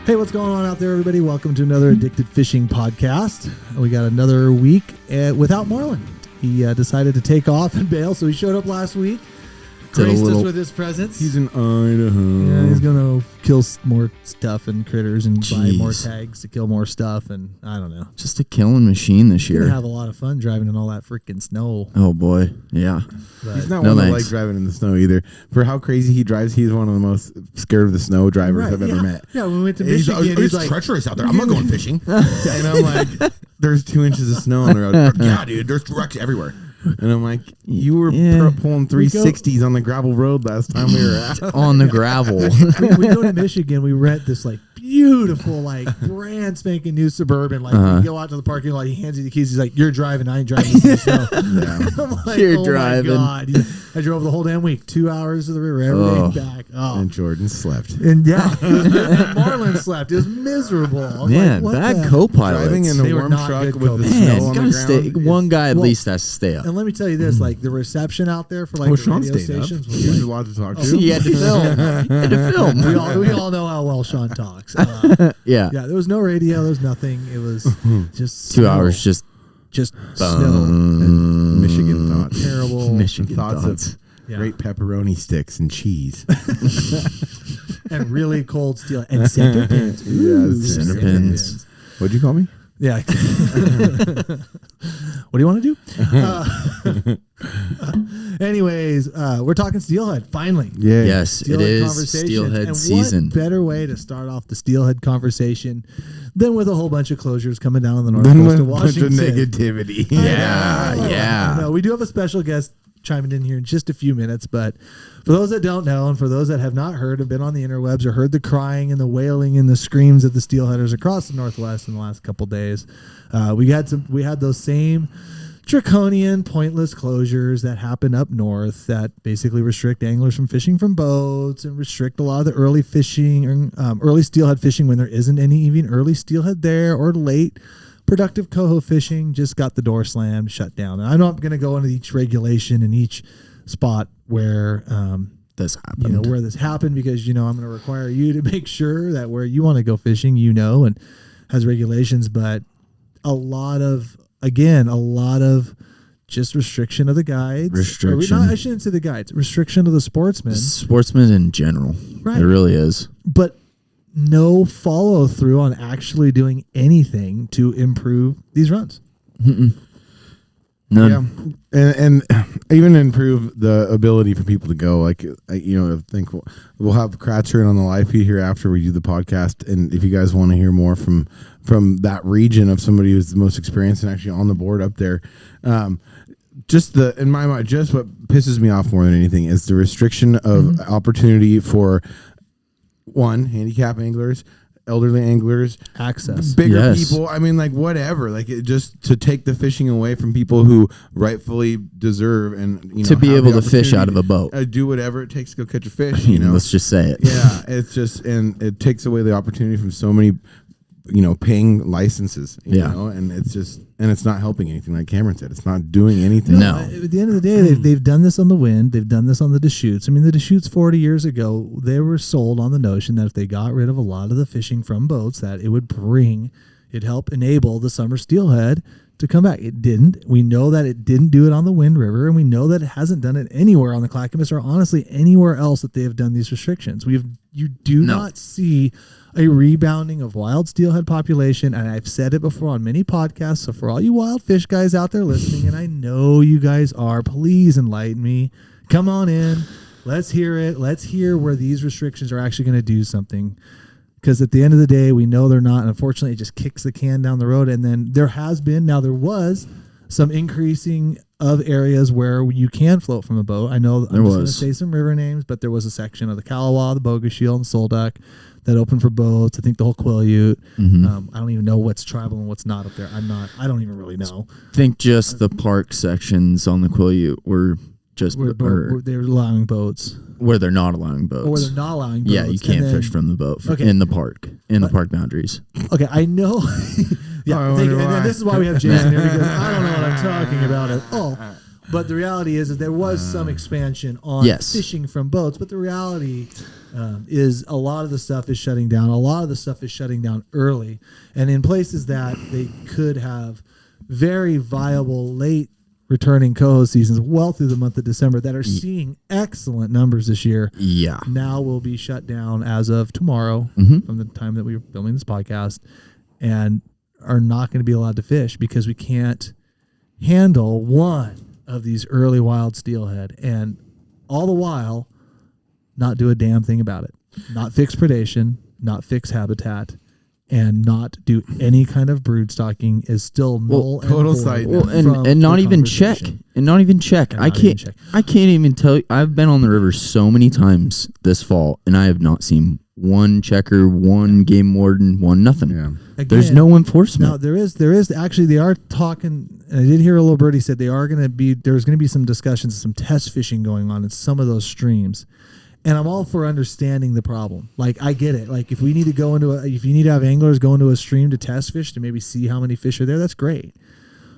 Hey, what's going on out there, everybody? Welcome to another Addicted Fishing podcast. We got another week without Marlin. He decided to take off and bail, so he showed up last week. Graced us with his presence. He's in Idaho. Yeah, he's going to kill more stuff and critters and buy more tags to kill more stuff, and I don't know. Just a killing machine this year. He's going to have a lot of fun driving in all that freaking snow. Oh, boy. Yeah. But he's not one that likes driving in the snow either. For how crazy he drives, he's one of the most scared of the snow drivers I've ever met. Yeah, when we went to Michigan, he's like, treacherous out there. I'm not going fishing. And I'm like, there's 2 inches of snow on the road. Yeah, dude, there's wrecks everywhere. And I'm like, you were pulling 360s on the gravel road last time we were at. On the gravel. we go to Michigan, we rent this like beautiful, like brand spanking new Suburban. Like we go out to the parking lot, he hands you the keys. He's like, "You're driving, I ain't driving." I'm like, You're driving. My God. I drove the whole damn week, 2 hours to the river, every day back. Oh. And Jordan slept. And and Marlon slept. It was miserable. Man, like, bad co-pilots. Driving in a warm truck with the snow on the ground. One guy at least has to stay up. And let me tell you this, like the reception out there for like the Sean radio stayed stations up. was He was like, allowed to talk to. He had to film. We all know how well Sean talks. Yeah, there was no radio. There was nothing. It was just 2 hours. Just snow. And Michigan thoughts. Terrible Michigan thoughts of great pepperoni sticks and cheese. And really cold steel and center pins. Center pins. What'd you call me? Yeah. What do you want to do? Anyways, we're talking Steelhead finally. Yeah. Yes, Steelhead it is conversation. Steelhead and season. What better way to start off the Steelhead conversation than with a whole bunch of closures coming down on the north coast of Washington? A bunch of negativity. Yeah. No, we do have a special guest chiming in here in just a few minutes, but for those that don't know and for those that have not heard, have been on the interwebs or heard the crying and the wailing and the screams of the steelheaders across the Northwest in the last couple days, we had those same draconian, pointless closures that happen up north that basically restrict anglers from fishing from boats and restrict a lot of the early fishing, early steelhead fishing when there isn't any even early steelhead there, or late productive coho fishing just got the door slammed, shut down. And I'm not going to go into each regulation in each spot where this happened. Where this happened, because I'm going to require you to make sure that where you want to go fishing, and has regulations, but a lot of just restriction of the guides. I shouldn't say the guides. Restriction of the sportsmen. Sportsmen in general. Right. It really is. But no follow through on actually doing anything to improve these runs. None. Yeah, and even improve the ability for people to go. Like, I think we'll have Kratzer on the live feed here after we do the podcast. And if you guys want to hear more from that region of somebody who's the most experienced and actually on the board up there, in my mind, just what pisses me off more than anything is the restriction of opportunity for handicap anglers, elderly anglers, access, bigger people. I mean, like whatever, like just to take the fishing away from people who rightfully deserve and to be able to fish out of a boat, do whatever it takes to go catch a fish. Let's just say it. Yeah, it's just, and it takes away the opportunity from so many, paying licenses. And it's just, and it's not helping anything. Like Cameron said, it's not doing anything. No. At the end of the day, they've done this on the Wind. They've done this on the Deschutes. I mean, the Deschutes 40 years ago, they were sold on the notion that if they got rid of a lot of the fishing from boats, that it'd help enable the summer steelhead to come back. It didn't. We know that it didn't do it on the Wind River, and we know that it hasn't done it anywhere on the Clackamas or honestly anywhere else that they have done these restrictions. You do not see a rebounding of wild steelhead population, and I've said it before on many podcasts, so for all you wild fish guys out there listening, and I know you guys are, please enlighten me. Come on in. Let's hear it. Let's hear where these restrictions are actually going to do something, because at the end of the day, we know they're not, and unfortunately, it just kicks the can down the road, and then there was some increasing of areas where you can float from a boat. I know I'm just going to say some river names, but there was a section of the Kalawa, the Bogus Shield, and Solduck that opened for boats. I think the whole Quileute. I don't even know what's tribal and what's not up there. I don't even really know. I think just the park sections on the Quileute were just they're allowing boats. Where they're not allowing boats. Or where they're not allowing boats. Yeah, you can't fish from the boat in the park, the park boundaries. Okay, I know. Yeah, and then this is why we have Jason here, because I don't know what I'm talking about at all. But the reality is that there was some expansion on fishing from boats. But the reality is a lot of the stuff is shutting down. A lot of the stuff is shutting down early. And in places that they could have very viable late returning coho seasons well through the month of December that are seeing excellent numbers this year. Yeah. Now will be shut down as of tomorrow from the time that we were filming this podcast and are not going to be allowed to fish because we can't handle one of these early wild steelhead, and all the while not do a damn thing about it. Not fix predation, not fix habitat, and not do any kind of brood stocking is still null and total void. side Well, from and not the even check. conversation. And not even check. And I not even can't check. I can't even tell you. I've been on the river so many times this fall and I have not seen one checker, one game warden, one nothing. Yeah. There's Again, no enforcement. Now there is actually they are talking. And I did hear a little birdie said there's going to be some discussions, some test fishing going on in some of those streams, and I'm all for understanding the problem. Like I get it. Like if we need to go into if you need to have anglers go into a stream to test fish to maybe see how many fish are there, that's great.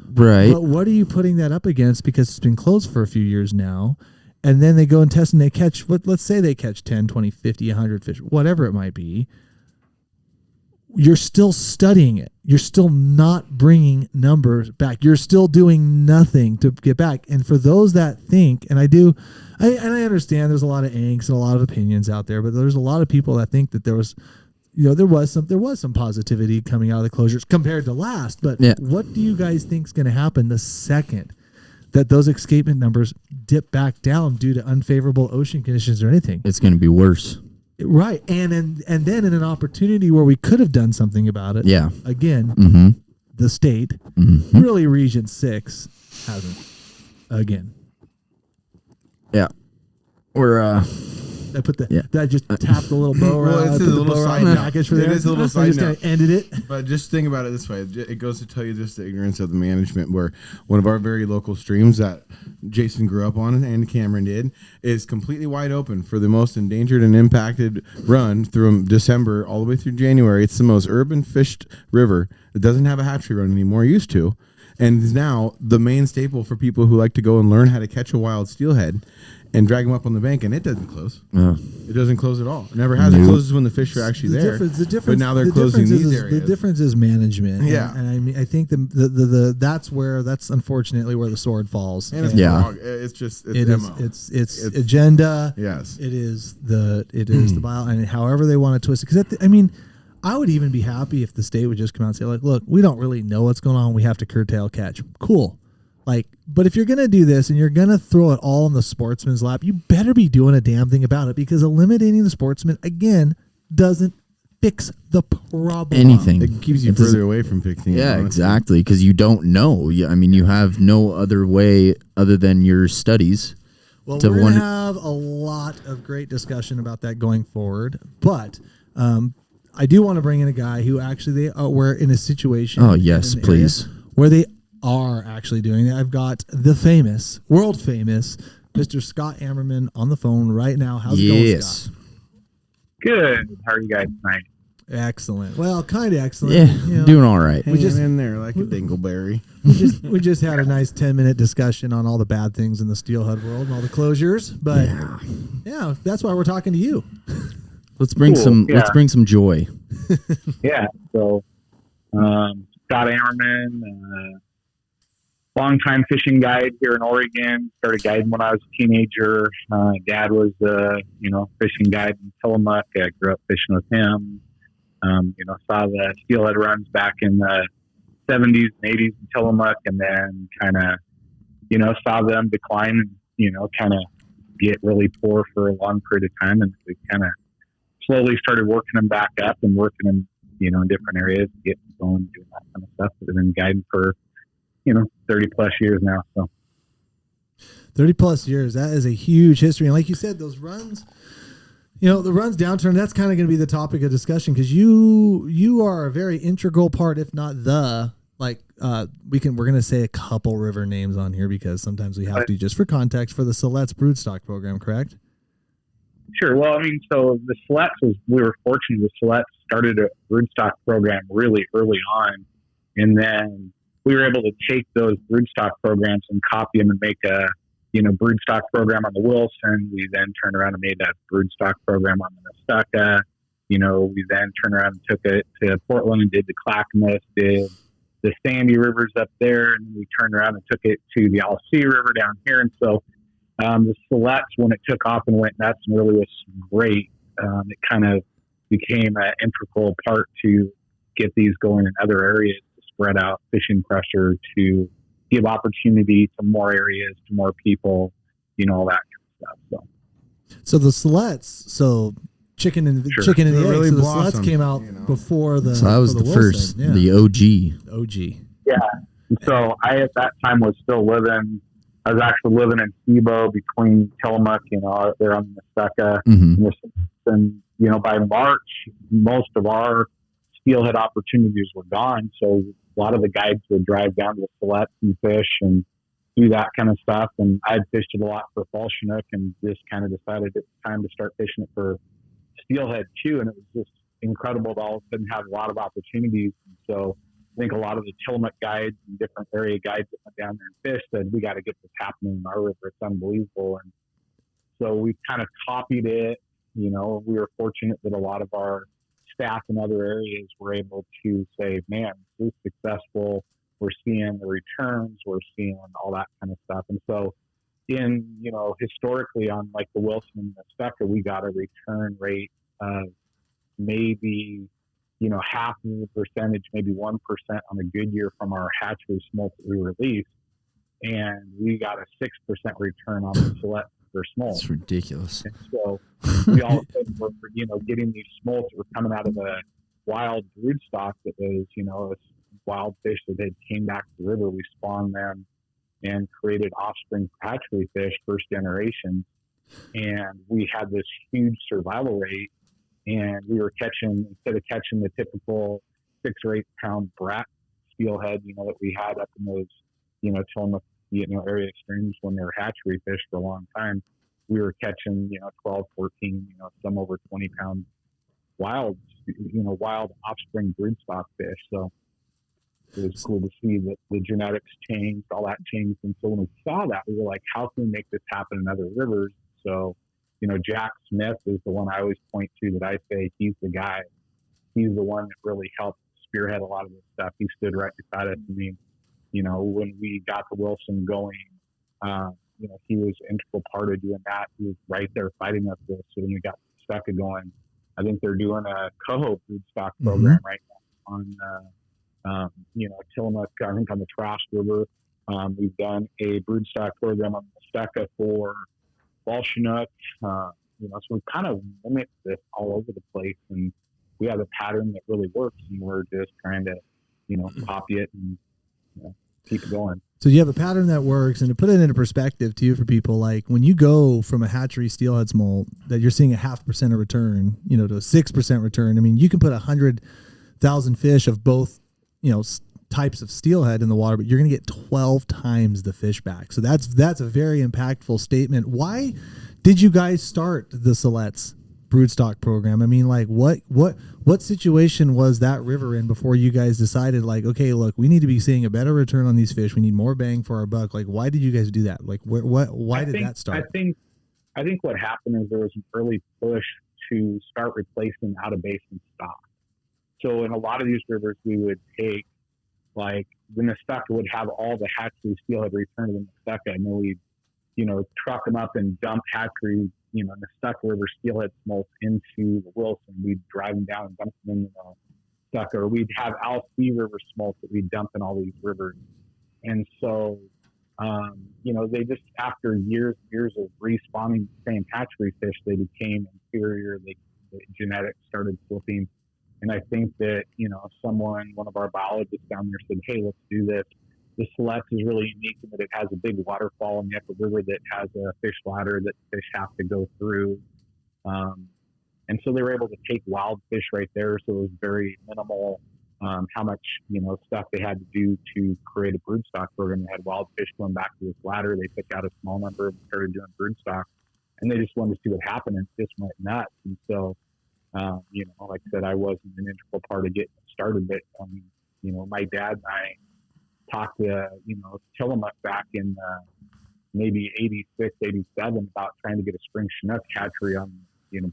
Right. But what are you putting that up against because it's been closed for a few years now? And then they go and test and they catch, let's say they catch 10, 20, 50, 100 fish, whatever it might be. You're still studying it. You're still not bringing numbers back. You're still doing nothing to get back. And for those that think, and I understand there's a lot of angst and a lot of opinions out there, but there's a lot of people that think that there was some positivity coming out of the closures compared to last. But what do you guys think is going to happen the second that those escapement numbers dip back down due to unfavorable ocean conditions or anything? It's going to be worse. Right. And then in an opportunity where we could have done something about it. Yeah. Again, the state, really Region 6 hasn't. Again. Yeah. We're I put I just tapped the little bow around. Well, it's a put the little bow side around the note. package for It there. is a little I side just note. kinda ended it. But just think about it this way. It goes to tell you just the ignorance of the management where one of our very local streams that Jason grew up on and Cameron did is completely wide open for the most endangered and impacted run through December all the way through January. It's the most urban fished river. It doesn't have a hatchery run anymore. It used to. And is now the main staple for people who like to go and learn how to catch a wild steelhead and drag them up on the bank, and it doesn't close. It doesn't close at all. It never has. It closes when the fish are actually there. The difference, but now they're closing these areas. The difference is management. Yeah. And I mean, I think that's unfortunately where the sword falls. And it's it's just it's agenda. Yes. It is the bio, and however they want to twist it. Because I mean, I would even be happy if the state would just come out and say, like, look, we don't really know what's going on. We have to curtail catch. Cool. But if you're going to do this and you're going to throw it all in the sportsman's lap, you better be doing a damn thing about it, because eliminating the sportsman, again, doesn't fix the problem. Anything. It keeps you further away from fixing it. Yeah, honestly. exactly. Because you don't know. I mean, you have no other way other than your studies. Well, we're going to have a lot of great discussion about that going forward. But I do want to bring in a guy who actually we're in a situation. Oh, yes, please. Where they are actually doing it. I've got the famous, world famous, Mr. Scott Amerman on the phone right now. How's it going, Scott? Good. How are you guys tonight? Excellent. Well, kind of excellent. Yeah, doing all right. We just in there like a dingleberry. We just had a nice 10-minute discussion on all the bad things in the steelhead world and all the closures. But yeah, that's why we're talking to you. Let's bring some joy. Yeah. So, Scott Amerman, longtime fishing guide here in Oregon. Started guiding when I was a teenager. Dad was fishing guide in Tillamook. I grew up fishing with him. Saw the steelhead runs back in the 70s and 80s in Tillamook, and then kind of, saw them decline and, kind of get really poor for a long period of time. And we kind of slowly started working them back up and working them, in different areas, getting going, doing that kind of stuff. We've been guiding for 30 plus years now. So 30 plus years, that is a huge history. And like you said, those runs, the runs downturn, that's kind of going to be the topic of discussion, because you are a very integral part, if not the, we're going to say a couple river names on here because sometimes we have to, just for context, for the Silet's broodstock program, correct? Sure. Well, I mean, so the Silet's we were fortunate. The Silet's started a broodstock program really early on, and then we were able to take those broodstock programs and copy them and make a, broodstock program on the Wilson. We then turned around and made that broodstock program on the Nestucca. We then turned around and took it to Portland and did the Clackamas, did the Sandy Rivers up there, and we turned around and took it to the Alsea River down here. And so the Silettes, when it took off and went nuts and really was great, it kind of became an integral part to get these going in other areas, to spread out fishing pressure, to give opportunity to more areas, to more people, all that kind of stuff. So the Silettes, chicken and Sure. chicken and the egg. really So the blossomed, Silettes came out before the. So that was the Wilson. first, Yeah. the OG. OG. Yeah. And so I, at that time, was still living. I was actually living in Cibo between Tillamook, out there on the Nestucca. Mm-hmm. And, by March, most of our steelhead opportunities were gone. So a lot of the guides would drive down to the Silettes and fish and do that kind of stuff. And I'd fished it a lot for fall chinook and just kind of decided it's time to start fishing it for steelhead too. And it was just incredible to all of a sudden have a lot of opportunities. And so I think a lot of the Tillamook guides and different area guides that went down there and fished said, we got to get this happening in our river. It's unbelievable. And so we kind of copied it. We were fortunate that a lot of our staff in other areas were able to say, man, this is successful. We're seeing the returns. We're seeing all that kind of stuff. And so historically on like the Wilson and the Nestucca, we got a return rate of maybe, half of the percentage, maybe 1% on a good year from our hatchery smolt that we released. And we got a 6% return on the Select for smolt. That's ridiculous. And so we all were, getting these smolts that were coming out of a wild broodstock that was, wild fish that had came back to the river. We spawned them and created offspring for hatchery fish, first generation. And we had this huge survival rate. And we were catching, instead of catching the typical 6 or 8 pound brat steelhead, that we had up in those, Tillamook, area streams when they were hatchery fish for a long time, we were catching, 12, 14, some over 20 pound wild offspring broodstock fish. So it was cool to see that the genetics changed, all that changed. And so when we saw that, we were like, how can we make this happen in other rivers? So, Jack Smith is the one I always point to that I say he's the guy. He's the one that really helped spearhead a lot of this stuff. He stood right beside us. I mean, when we got the Wilson going, he was an integral part of doing that. He was right there fighting us with us. So when we got Nestucca going, I think they're doing a coho broodstock program right now on, Tillamook, I think on the Trask River. We've done a broodstock program on Nestucca for fall chinook. So we kind of mimic this all over the place, and we have a pattern that really works, and we're just trying to, copy it and keep it going. So you have a pattern that works, and to put it into perspective too for people, like when you go from a hatchery steelhead smolt that you're seeing a 0.5% of return, to a 6% return. I mean, you can put 100,000 fish of both, types of steelhead in the water, but you're going to get 12 times the fish back. So that's a very impactful statement. Why did you guys start the Silettes broodstock program? I mean, like what situation was that river in before you guys decided, like, okay, look, we need to be seeing a better return on these fish. We need more bang for our buck. Like, why did you guys do that? Like, why did that start? I think what happened is there was an early push to start replacing out of basin stock. So in a lot of these rivers, we would take, like, the Nestucca would have all the hatchery steelhead return to the Nestucca, and then we'd, truck them up and dump hatchery, Nestucca River steelhead smolts into the Wilson. We'd drive them down and dump them in the Nestucca, or we'd have Alsea River smolts that we'd dump in all these rivers. And so, they just, after years of respawning the same hatchery fish, they became inferior. The genetics started flipping. And I think that, one of our biologists down there said, hey, let's do this. The Select is really unique in that it has a big waterfall in the upper river that has a fish ladder that fish have to go through. And so they were able to take wild fish right there. So it was very minimal how much, stuff they had to do to create a broodstock program. They had wild fish going back to this ladder. They took out a small number and started doing broodstock. And they just wanted to see what happened, and it just went nuts. And so, like I said, I wasn't an integral part of getting started, but, my dad and I, talked to, Tillamook back in maybe 86, 87 about trying to get a spring Chinook hatchery on,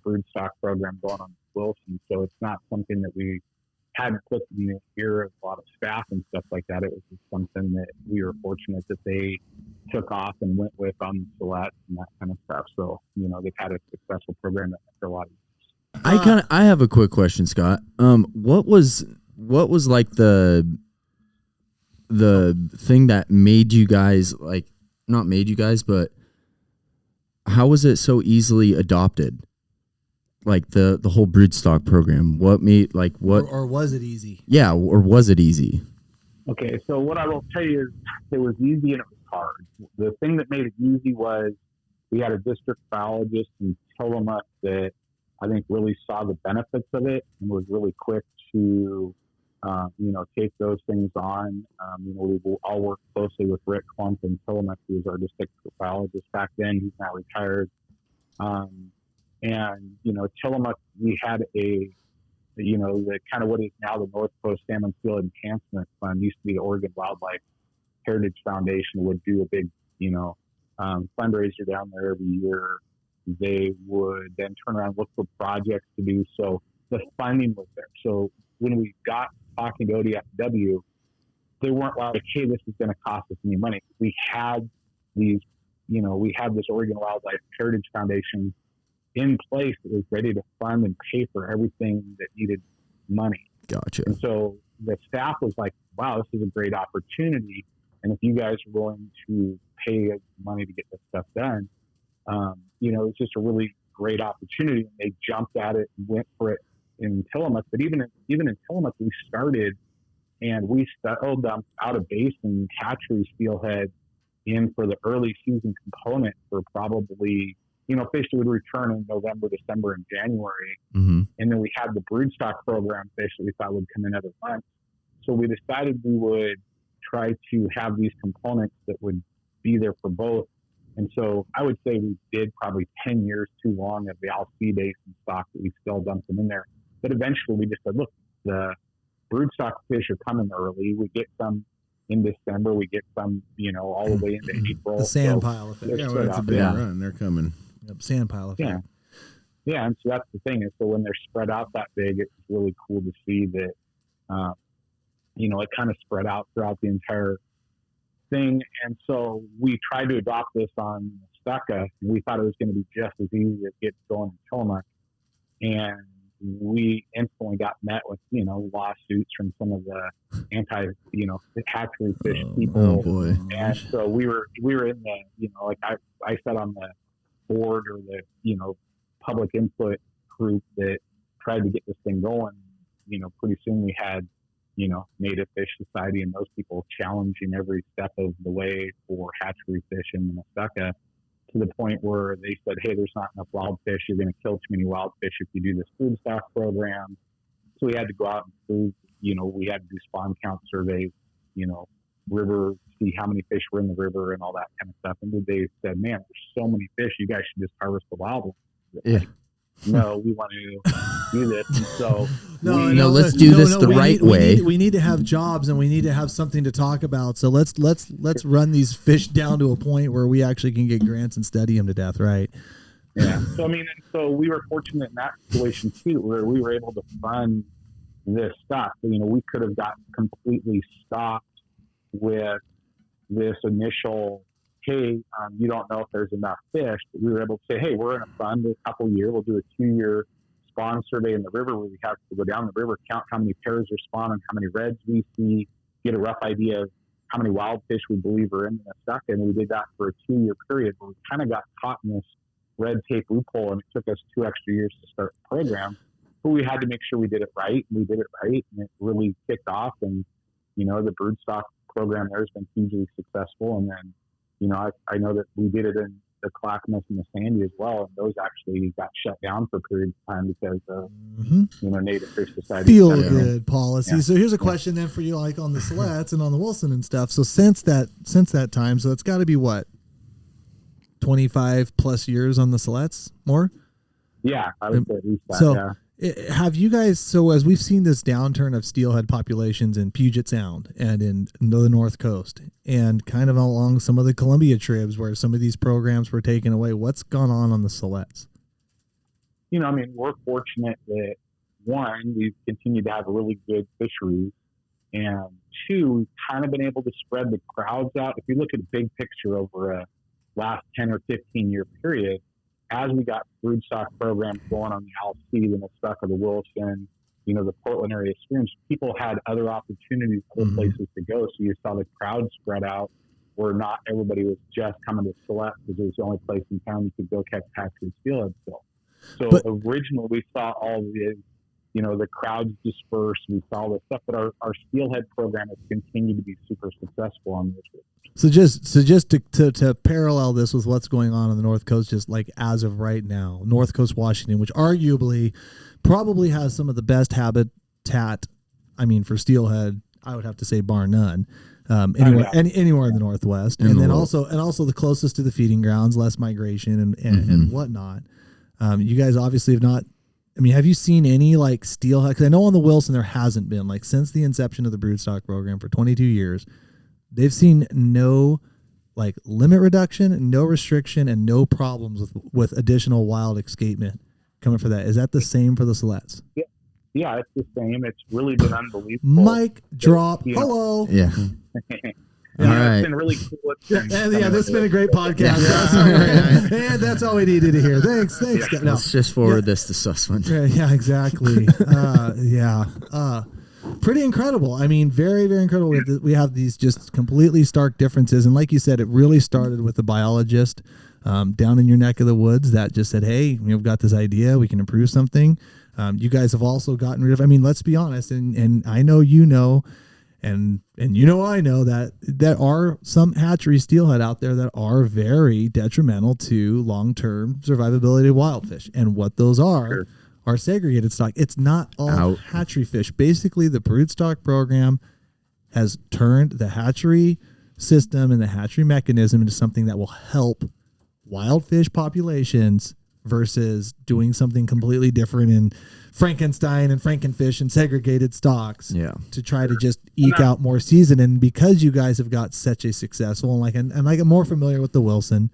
broodstock program going on Wilson. So it's not something that we hadn't put in the ear of a lot of staff and stuff like that. It was just something that we were fortunate that they took off and went with on the Silettes and that kind of stuff. So, they've had a successful program for a lot of years. I have a quick question, Scott. What was like the thing that made you guys, like, not made you guys, but how was it so easily adopted? Like the whole broodstock program. What made, like, what? Or was it easy? Yeah, or was it easy? Okay, so what I will tell you is it was easy and it was hard. The thing that made it easy was we had a district biologist in Tillamook that I think really saw the benefits of it and was really quick to, take those things on. We all worked closely with Rick Clump in Tillamook, who was our district biologist back then. He's now retired. Tillamook, we had the kind of what is now the North Coast Salmon Field Enhancement Fund, used to be the Oregon Wildlife Heritage Foundation, would do a big, fundraiser down there every year. They would then turn around and look for projects to do. So the funding was there. So when we got talking to ODFW, they weren't like, hey, this is going to cost us any money. We had these, we had this Oregon Wildlife Heritage Foundation in place that was ready to fund and pay for everything that needed money. Gotcha. And so the staff was like, wow, this is a great opportunity. And if you guys are willing to pay money to get this stuff done, it's just a really great opportunity. And they jumped at it and went for it in Tillamook. But even in Tillamook, we started and we still dumped out of basin hatchery steelhead in for the early season component for probably, fish that would return in November, December, and January. Mm-hmm. And then we had the broodstock program fish that we thought would come in other months. So we decided we would try to have these components that would be there for both. And so I would say we did probably 10 years too long of the Alcee basin stock that we still dumped them in there. But eventually we just said, look, the broodstock fish are coming early. We get some in December. We get some, all the way into April. The sand pile effect. Yeah, well, it's a big run. They're coming. Yep, sand pile effect. Yeah, and so that's the thing is, so when they're spread out that big, it's really cool to see that, it kind of spread out throughout the entire thing. And so we tried to adopt this on Stucca. We thought it was going to be just as easy as get going in Tillamook. And we instantly got met with, lawsuits from some of the hatchery fish people. Oh boy. And so we were in the, I sat on the board or the, public input group that tried to get this thing going. Pretty soon we had, Native Fish Society and those people challenging every step of the way for hatchery fish in Minnesota, to the point where they said, hey, there's not enough wild fish. You're going to kill too many wild fish if you do this food stock program. So we had to go out and prove, we had to do spawn count surveys, river, see how many fish were in the river and all that kind of stuff. And they said, man, there's so many fish. You guys should just harvest the wild ones. Yeah. No, we want to do this. And so let's do this the right way. We need to have jobs and we need to have something to talk about. So let's run these fish down to a point where we actually can get grants and study them to death, right? Yeah. So so we were fortunate in that situation too, where we were able to fund this stuff. So, we could have got completely stopped with this initial, hey, you don't know if there's enough fish. But we were able to say, hey, we're going to fund a couple year. We'll do a 2-year spawn survey in the river where we have to go down the river, count how many pairs are spawning, how many reds we see, get a rough idea of how many wild fish we believe are in the stuff. And we did that for a 2-year period where we kind of got caught in this red tape loophole, and it took us 2 extra years to start the program. But we had to make sure we did it right, and we did it right, and it really kicked off. And, the broodstock program there has been hugely successful. And then, I know that we did it in the Clackamas and the Sandy as well, and those actually got shut down for a period of time because of Native Fish Society feel good policy. Yeah. So here's a question then for you, like on the Silettes and on the Wilson and stuff. So since that time, so it's got to be what, 25 plus years on the Silettes, more? Yeah, I would say at least that. So yeah. Have you guys, so as we've seen this downturn of steelhead populations in Puget Sound and in the North Coast and kind of along some of the Columbia tribs where some of these programs were taken away, what's gone on the Silettes? You know, I mean, we're fortunate that, one, we've continued to have really good fisheries, and two, we've kind of been able to spread the crowds out. If you look at the big picture over a last 10 or 15 year period, as we got broodstock programs going on the Alcide and the Stuck of the Wilson, you know, the Portland area streams, people had other opportunities, other places to go. So you saw the crowd spread out where not everybody was just coming to Select because it was the only place in town you could go catch Patrick Steelhead still. So originally we saw all the, you know, the crowds dispersed. We saw the stuff, but our Steelhead program has continued to be super successful on this. So just to parallel this with what's going on the North Coast, just like as of right now, North Coast Washington, which arguably probably has some of the best habitat, I mean, for steelhead, I would have to say bar none, anywhere in the Northwest, and then also the closest to the feeding grounds, less migration and whatnot. You guys obviously have not. I mean, have you seen any like steelhead? Because I know on the Wilson there hasn't been, like, since the inception of the broodstock program for 22 years. They've seen no like limit reduction, no restriction, and no problems with additional wild escapement coming for that. Is that the same for the Silettes? Yeah, it's the same. It's really been unbelievable. Mic drop. Hello. Yeah. All right. It's been really cool. This has been a great podcast. Yeah. And that's all we needed to hear. Thanks. Yeah. Let's just forward this to Sussman. Yeah, exactly. Pretty incredible. I mean, very, very incredible. We have these just completely stark differences. And like you said, it really started with the biologist down in your neck of the woods that just said, hey, we've got this idea. We can improve something. You guys have also gotten rid of, I mean, let's be honest. And I know, you know, and you know, I know that there are some hatchery steelhead out there that are very detrimental to long-term survivability of wild fish. And what those are segregated stock. It's not all hatchery fish. Basically, the broodstock program has turned the hatchery system and the hatchery mechanism into something that will help wild fish populations versus doing something completely different in Frankenstein and Frankenfish and segregated stocks to try to just eke out more season. And because you guys have got such a successful, and I'm more familiar with the Wilson,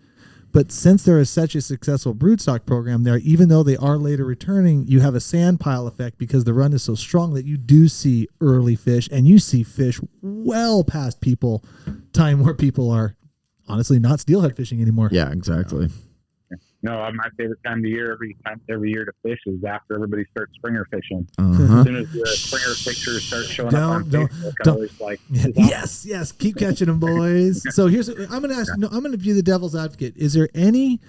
but since there is such a successful broodstock program there, even though they are later returning, you have a sand pile effect because the run is so strong that you do see early fish, and you see fish well past time where people are honestly not steelhead fishing anymore. Yeah, exactly. No, my favorite time of the year, every year to fish, is after everybody starts springer fishing. Uh-huh. As soon as the springer pictures start showing up on Facebook, I'm always like, yes, keep catching them, boys. So I'm going to ask. No, I'm going to be the devil's advocate. Is there any,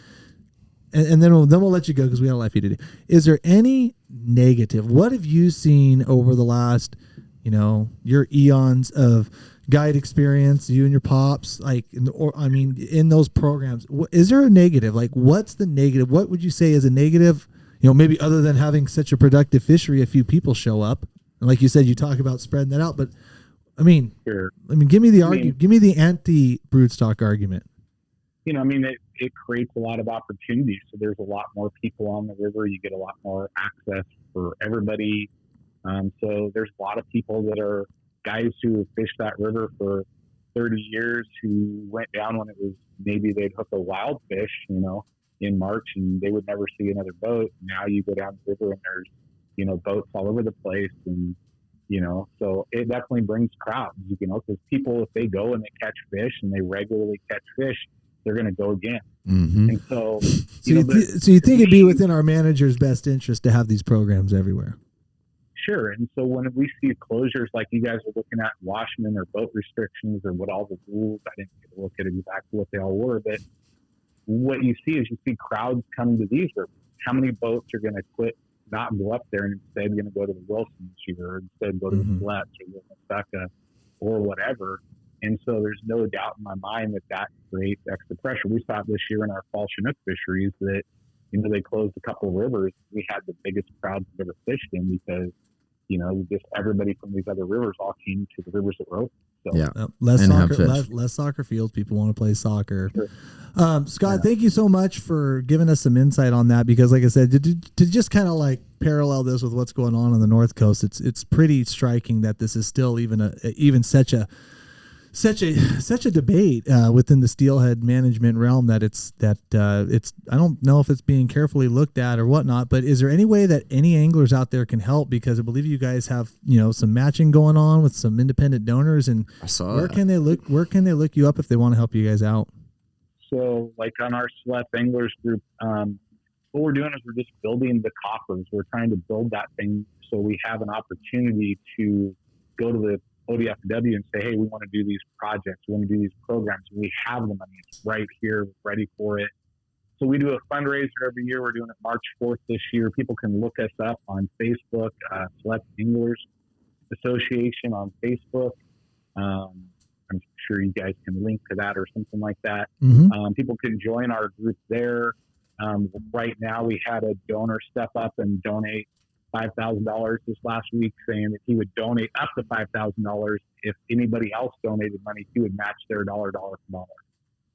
and then we'll let you go because we got a life feed to do. Is there any negative? What have you seen over the last, your eons of guide experience, you and your pops, in those programs, is there a negative? Like, what's the negative? What would you say is a negative, maybe other than having such a productive fishery, a few people show up, and like you said, you talk about spreading that out, but give me the argument, give me the anti-broodstock argument. It creates a lot of opportunities. So there's a lot more people on the river. You get a lot more access for everybody. So there's a lot of people that are guys who have fished that river for 30 years who went down when it was maybe they'd hook a wild fish, in March, and they would never see another boat. Now you go down the river and there's, boats all over the place. And, so it definitely brings crowds, because people, if they go and they catch fish and they regularly catch fish, they're going to go again. Mm-hmm. And so you think it'd be within our manager's best interest to have these programs everywhere? Sure. And so when we see closures like you guys are looking at Washington or boat restrictions or what all the rules, I didn't get to look at exactly what they all were, but what you see is you see crowds coming to these rivers. How many boats are going to quit, not go up there, and instead going to go to the Wilson this year, or instead go to the Silettes or the Mustaka or whatever. And so there's no doubt in my mind that creates extra pressure. We saw it this year in our fall Chinook fisheries that, they closed a couple of rivers. We had the biggest crowds we've ever fished in because, just everybody from these other rivers all came to the rivers that were open. So Yeah. Less And have soccer, fish. less soccer fields. People want to play soccer. Sure. Scott, thank you so much for giving us some insight on that, because like I said, to just kind of like parallel this with what's going on the North Coast, it's pretty striking that this is still even such a debate within the steelhead management realm, that it's I don't know if it's being carefully looked at or whatnot. But is there any way that any anglers out there can help? Because I believe you guys have some matching going on with some independent donors, and I saw where that. can they look you up if they want to help you guys out? So, like on our Select Anglers group, what we're doing is we're just building the coffers. We're trying to build that thing so we have an opportunity to go to the ODFW and say, hey, we want to do these projects. We want to do these programs. We have the money. It's right here, ready for it. So we do a fundraiser every year. We're doing it March 4th this year. People can look us up on Facebook, Select Anglers Association on Facebook. I'm sure you guys can link to that or something like that. Mm-hmm. People can join our group there. Right now, we had a donor step up and donate $5,000 this last week, saying that he would donate up to $5,000 if anybody else donated money. He would match their dollar for dollar.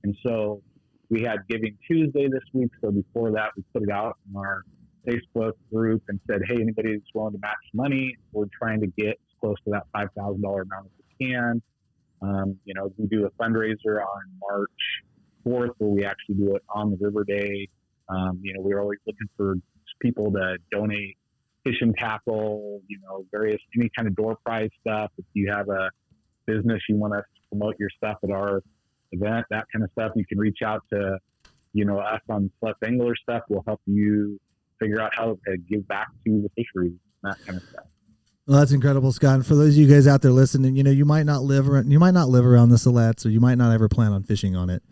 And so we had Giving Tuesday this week. So before that, we put it out in our Facebook group and said, hey, anybody that's willing to match money, we're trying to get as close to that $5,000 amount as we can. We do a fundraiser on March 4th where we actually do it on the River Day. We're always looking for people to donate fishing tackle, any kind of door prize stuff. If you have a business, you want us to promote your stuff at our event, that kind of stuff, you can reach out to, us on Select Angler stuff. We'll help you figure out how to give back to the fisheries, that kind of stuff. Well, that's incredible, Scott. And for those of you guys out there listening, you might not live around the Siletz, or you might not ever plan on fishing on it.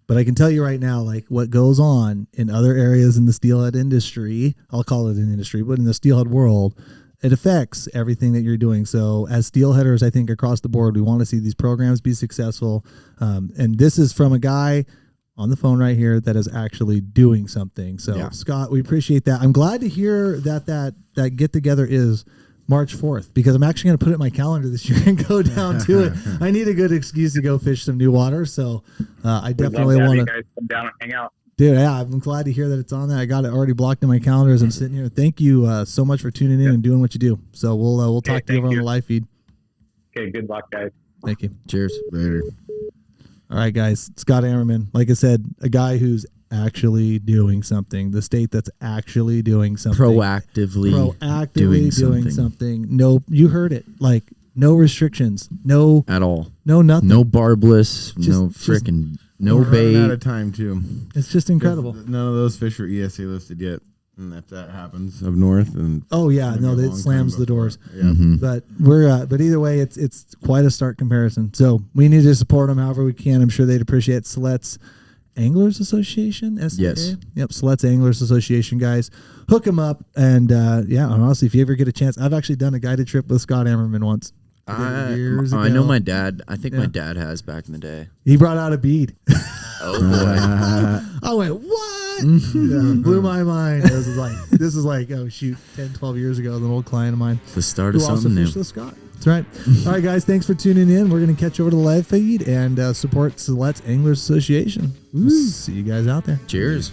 But I can tell you right now, like what goes on in other areas in the steelhead industry, I'll call it an industry, but in the steelhead world, it affects everything that you're doing. So as steelheaders, I think across the board, we want to see these programs be successful. And this is from a guy on the phone right here that is actually doing something. So Yeah. Scott, we appreciate that. I'm glad to hear that get together is March 4th, because I'm actually going to put it in my calendar this year and go down to it. I need a good excuse to go fish some new water. So I definitely want you to guys come down and hang out. Dude, yeah, I'm glad to hear that it's on there. I got it already blocked in my calendar as I'm sitting here. Thank you so much for tuning in and doing what you do. So we'll talk to you over on the live feed. Okay, good luck, guys. Thank you. Cheers. Later. All right, guys. Scott Amerman, like I said, a guy who's actually doing something. The state that's actually doing something. Proactively doing something. No, you heard it. Like no restrictions. No at all. No nothing. No barbless. No Just- frickin' no We're running out bait. of time too. It's just incredible. None of those fish are ESA listed yet, and if that happens up north, and Oh yeah, it'll no, be a that long slams time the before- doors. Yeah. Mhm. But either way, it's quite a stark comparison. So we need to support them however we can. I'm sure they'd appreciate Siletz Anglers Association. SAA? Yes. Yep. Siletz Anglers Association, guys. Hook them up. And honestly, if you ever get a chance, I've actually done a guided trip with Scott Amerman once. Years I know ago. my dad. I think Yeah. my dad has back in the day. He brought out a bead. Oh boy. I went, what? Yeah, blew my mind. This is like, oh shoot, 10, 12 years ago, an old client of mine. The start Who of also something new. fished with Scott. That's right. All right, guys, thanks for tuning in. We're going to catch you over to the live feed and support Siletz Anglers Association. We'll see you guys out there. Cheers.